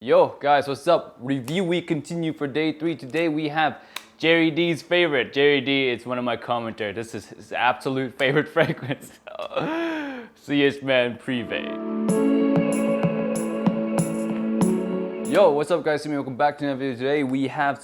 Yo guys, what's up? Review week continue for day 3. Today we have Jerry D's favorite. Jerry D is one of my commenters. This is his absolute favorite fragrance. CS Prive. Yo, what's up guys? Welcome back to another video. Today we have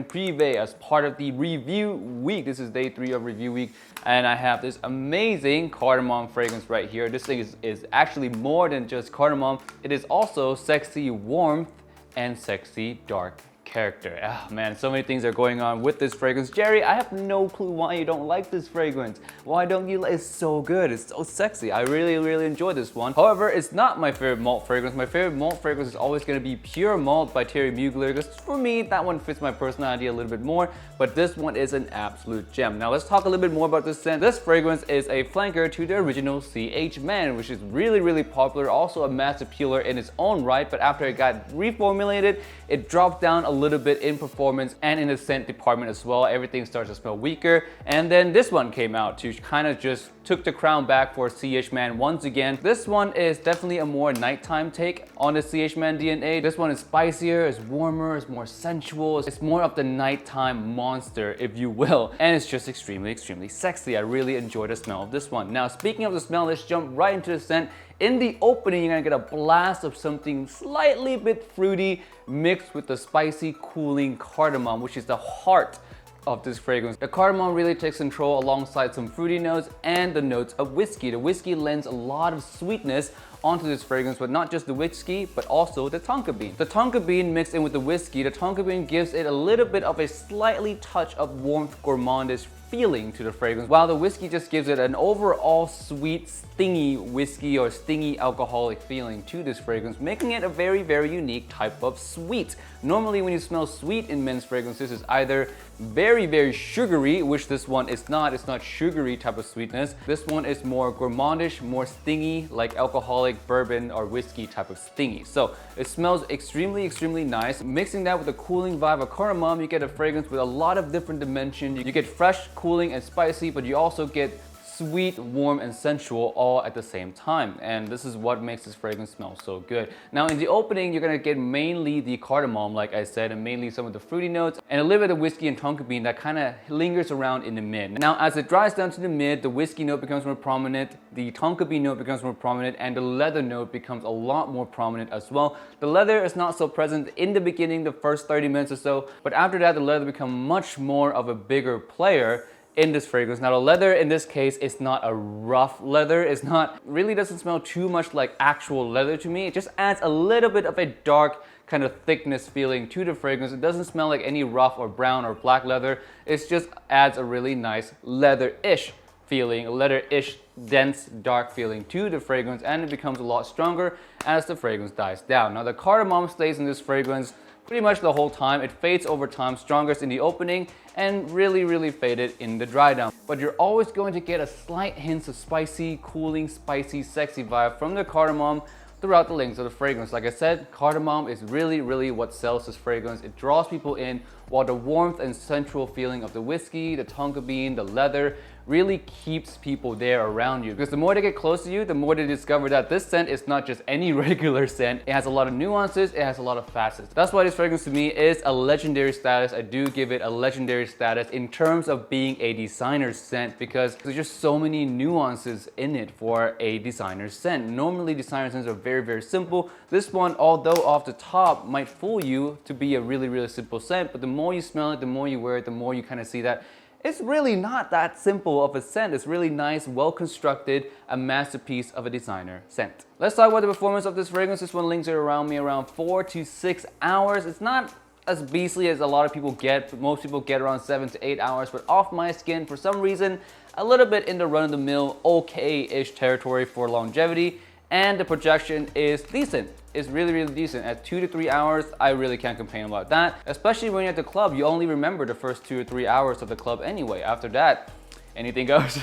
Prive as part of the review week. This is day 3 of review week, and I have this amazing cardamom fragrance right here. This thing is actually more than just cardamom. It is also sexy warmth and sexy dark character. Ah man, so many things are going on with this fragrance. Jerry, I have no clue why you don't like this fragrance. Why don't you like it? It's so good, it's so sexy. I really enjoy this one. However, it's not my favorite malt fragrance. My favorite malt fragrance is always going to be Pure Malt by Terry Mugler, because for me that one fits my personality a little bit more, but this one is an absolute gem. Now let's talk a little bit more about this scent. This fragrance is a flanker to the original CH Man, which is really popular, also a mass appealer in its own right, but after it got reformulated, it dropped down a little bit in performance and in the scent department as well. Everything starts to smell weaker, and then this one came out to kind of just took the crown back for CH Man once again. This one is definitely a more nighttime take on the CH Man DNA. This one is spicier, it's warmer, it's more sensual, it's more of the nighttime monster, if you will, and it's just extremely sexy. I really enjoy the smell of this one. Now speaking of the smell, let's jump right into the scent. In the opening, you're gonna get a blast of something slightly bit fruity mixed with the spicy, cooling cardamom, which is the heart of this fragrance. The cardamom really takes control alongside some fruity notes and the notes of whiskey. The whiskey lends a lot of sweetness onto this fragrance, but not just the whiskey, but also the tonka bean. The tonka bean mixed in with the whiskey, the tonka bean gives it a little bit of a slightly touch of warmth, gourmandish feeling to the fragrance, while the whiskey just gives it an overall sweet, stingy whiskey or stingy alcoholic feeling to this fragrance, making it a very unique type of sweet. Normally when you smell sweet in men's fragrances, it's either very sugary, which this one is not. It's not sugary type of sweetness. This one is more gourmandish, more stingy, like alcoholic bourbon or whiskey type of stingy. So it smells extremely nice. Mixing that with a cooling vibe of cardamom, you get a fragrance with a lot of different dimensions. You get fresh, cooling, and spicy, but you also get sweet, warm, and sensual all at the same time. And this is what makes this fragrance smell so good. Now in the opening, you're gonna get mainly the cardamom, like I said, and mainly some of the fruity notes, and a little bit of whiskey and tonka bean that kind of lingers around in the mid. Now as it dries down to the mid, the whiskey note becomes more prominent, the tonka bean note becomes more prominent, and the leather note becomes a lot more prominent as well. The leather is not so present in the beginning, the first 30 minutes or so, but after that, the leather becomes much more of a bigger player in this fragrance. Now the leather in this case is not a rough leather. It's not, really doesn't smell too much like actual leather to me. It just adds a little bit of a dark kind of thickness feeling to the fragrance. It doesn't smell like any rough or brown or black leather. It just adds a really nice leather-ish feeling, a leather-ish dense dark feeling to the fragrance, and it becomes a lot stronger as the fragrance dies down. Now the cardamom stays in this fragrance pretty much the whole time. It fades over time, strongest in the opening and really faded in the dry down. But you're always going to get a slight hint of spicy, cooling, spicy, sexy vibe from the cardamom throughout the length of the fragrance. Like I said, cardamom is really what sells this fragrance. It draws people in, while the warmth and sensual feeling of the whiskey, the tonka bean, the leather really keeps people there around you. Because the more they get close to you, the more they discover that this scent is not just any regular scent. It has a lot of nuances, it has a lot of facets. That's why this fragrance to me is a legendary status. I do give it a legendary status in terms of being a designer's scent, because there's just so many nuances in it for a designer's scent. Normally designer scents are very simple. This one, although off the top might fool you to be a really simple scent, but the more you smell it, the more you wear it, the more you kind of see that it's really not that simple of a scent. It's really nice, well constructed, a masterpiece of a designer scent. Let's talk about the performance of this fragrance. This one lingers around me around 4 to 6 hours. It's not as beastly as a lot of people get. Most people get around 7 to 8 hours, but off my skin, for some reason, a little bit in the run-of-the-mill, okay-ish territory for longevity, and the projection is decent. It's really decent. At 2 to 3 hours, I really can't complain about that. Especially when you're at the club, you only remember the first 2 or 3 hours of the club anyway. After that, anything goes.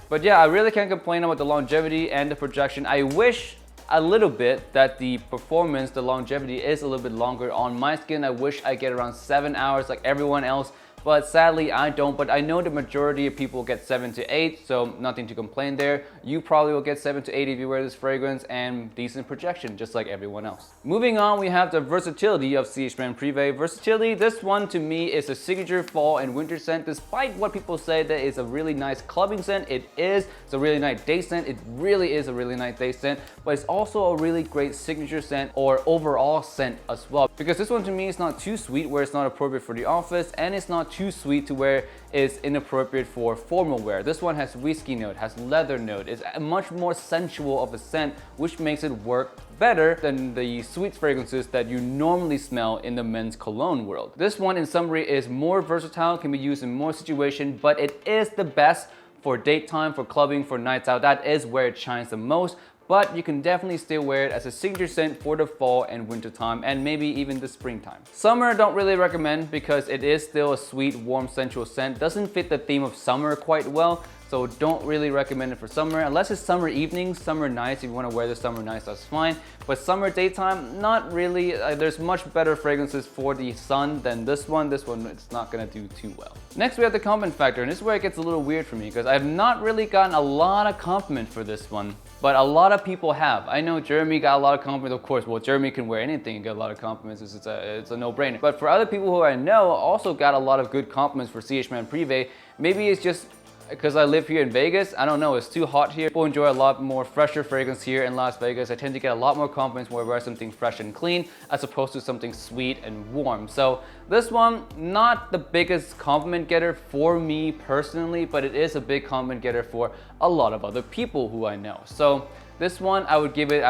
But yeah, I really can't complain about the longevity and the projection. I wish a little bit that the performance, the longevity is a little bit longer on my skin. I wish I get around 7 hours like everyone else, but sadly I don't. But I know the majority of people get 7 to 8, so nothing to complain there. You probably will get 7 to 8 if you wear this fragrance, and decent projection just like everyone else. Moving on, we have the Versatility of CH Prive. Versatility, this one to me is a signature fall and winter scent. Despite what people say that it's a really nice clubbing scent, it is. It's a really nice day scent. It really is a really nice day scent, but it's also a really great signature scent or overall scent as well. Because this one to me is not too sweet where it's not appropriate for the office, and it's not too sweet to where it's inappropriate for formal wear. This one has whiskey note, has leather note. It's a much more sensual of a scent, which makes it work better than the sweet fragrances that you normally smell in the men's cologne world. This one in summary is more versatile, can be used in more situations, but it is the best for daytime, for clubbing, for nights out. That is where it shines the most. But you can definitely still wear it as a signature scent for the fall and winter time, and maybe even the springtime. Summer I don't really recommend because it is still a sweet, warm, sensual scent. Doesn't fit the theme of summer quite well, so don't really recommend it for summer. Unless it's summer evenings, summer nights, if you want to wear the summer nights, that's fine. But summer daytime, not really. There's much better fragrances for the sun than this one. This one, it's not gonna do too well. Next, we have the compliment factor, and this is where it gets a little weird for me because I've not really gotten a lot of compliment for this one, but a lot of people have. I know Jeremy got a lot of compliments, of course. Well, Jeremy can wear anything and get a lot of compliments. It's a no-brainer. But for other people who I know also got a lot of good compliments for CH Prive. Maybe it's just because I live here in Vegas. I don't know, it's too hot here. People enjoy a lot more fresher fragrance here in Las Vegas. I tend to get a lot more compliments when I wear something fresh and clean as opposed to something sweet and warm. So this one, not the biggest compliment getter for me personally, but it is a big compliment getter for a lot of other people who I know. So this one, I would give it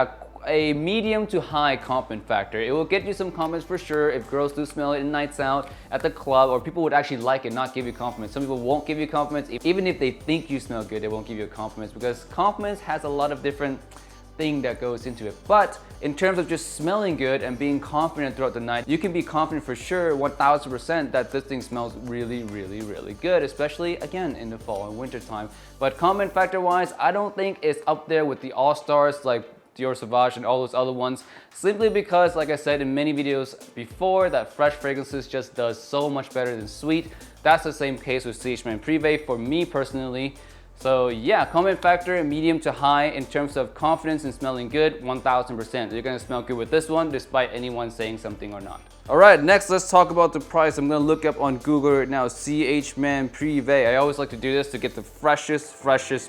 a medium to high compliment factor. It will get you some compliments for sure if girls do smell it in nights out, at the club, or people would actually like it, not give you compliments. Some people won't give you compliments. Even if they think you smell good, they won't give you compliments because compliments has a lot of different thing that goes into it. But in terms of just smelling good and being confident throughout the night, you can be confident for sure 1000% that this thing smells really, really, really good, especially again in the fall and winter time. But compliment factor wise, I don't think it's up there with the all-stars like Dior Sauvage and all those other ones, simply because, like I said in many videos before, that fresh fragrances just does so much better than sweet. That's the same case with CH Prive for me personally. So yeah, compliment factor medium to high in terms of confidence in smelling good, 1000%. You're gonna smell good with this one despite anyone saying something or not. All right, next let's talk about the price. I'm gonna look up on Google right now, CH Prive. I always like to do this to get the freshest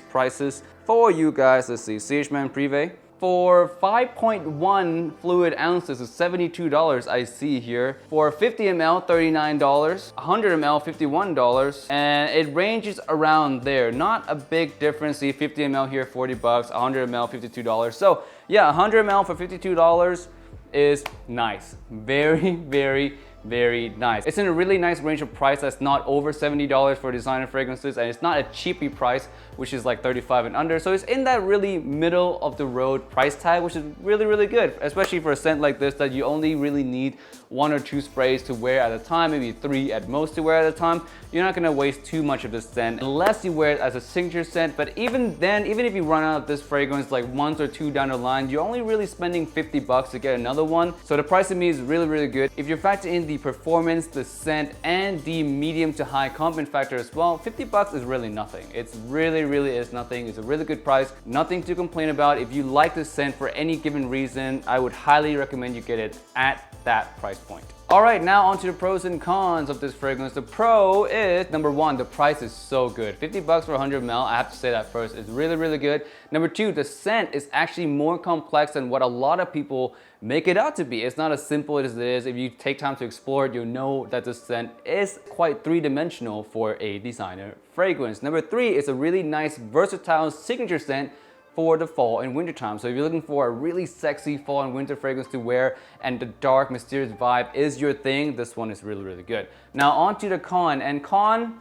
prices for you guys. Let's see, CH Prive. For 5.1 fluid ounces is $72 I see here. For 50 ml, $39. 100 ml, $51. And it ranges around there. Not a big difference. See, 50 ml here, $40. 100 ml, $52. So yeah, 100 ml for $52 is nice. Very, very, very nice. It's in a really nice range of price that's not over $70 for designer fragrances, and it's not a cheapy price, which is like 35 and under. So it's in that really middle of the road price tag, which is really, really good, especially for a scent like this that you only really need 1 or 2 sprays to wear at a time, maybe 3 at most to wear at a time. You're not gonna waste too much of this scent unless you wear it as a signature scent. But even then, even if you run out of this fragrance like 1 or 2 down the line, you're only really spending $50 to get another one. So the price to me is really, really good. If you factor in the performance, the scent, and the medium to high compliment factor as well, $50 is really nothing. It's really, really is nothing. It's a really good price. Nothing to complain about. If you like the scent for any given reason, I would highly recommend you get it at that price point. All right, now onto the pros and cons of this fragrance. The pro is, number 1, the price is so good. $50 for 100 ml, I have to say that first, it's really, really good. Number 2, the scent is actually more complex than what a lot of people make it out to be. It's not as simple as it is. If you take time to explore it, you'll know that the scent is quite 3-dimensional for a designer fragrance. Number 3, it's a really nice, versatile signature scent for the fall and winter time. So if you're looking for a really sexy fall and winter fragrance to wear and the dark, mysterious vibe is your thing, this one is really, really good. Now on to the con, and con,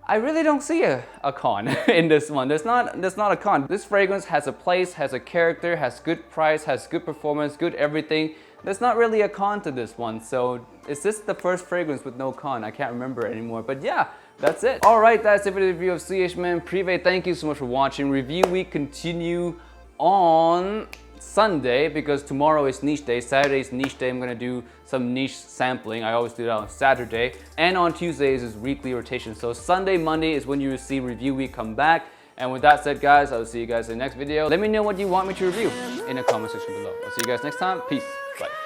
I really don't see a con in this one. There's not a con. This fragrance has a place, has a character, has good price, has good performance, good everything. There's not really a con to this one. So is this the first fragrance with no con? I can't remember anymore, but yeah, that's it. All right, that's it for the review of CH Prive. Thank you so much for watching. Review week continue on Sunday because tomorrow is niche day. Saturday is niche day. I'm gonna do some niche sampling. I always do that on Saturday. And on Tuesdays is weekly rotation. So Sunday, Monday is when you will see review week come back. And with that said, guys, I'll see you guys in the next video. Let me know what you want me to review in the comment section below. I'll see you guys next time. Peace. Bye.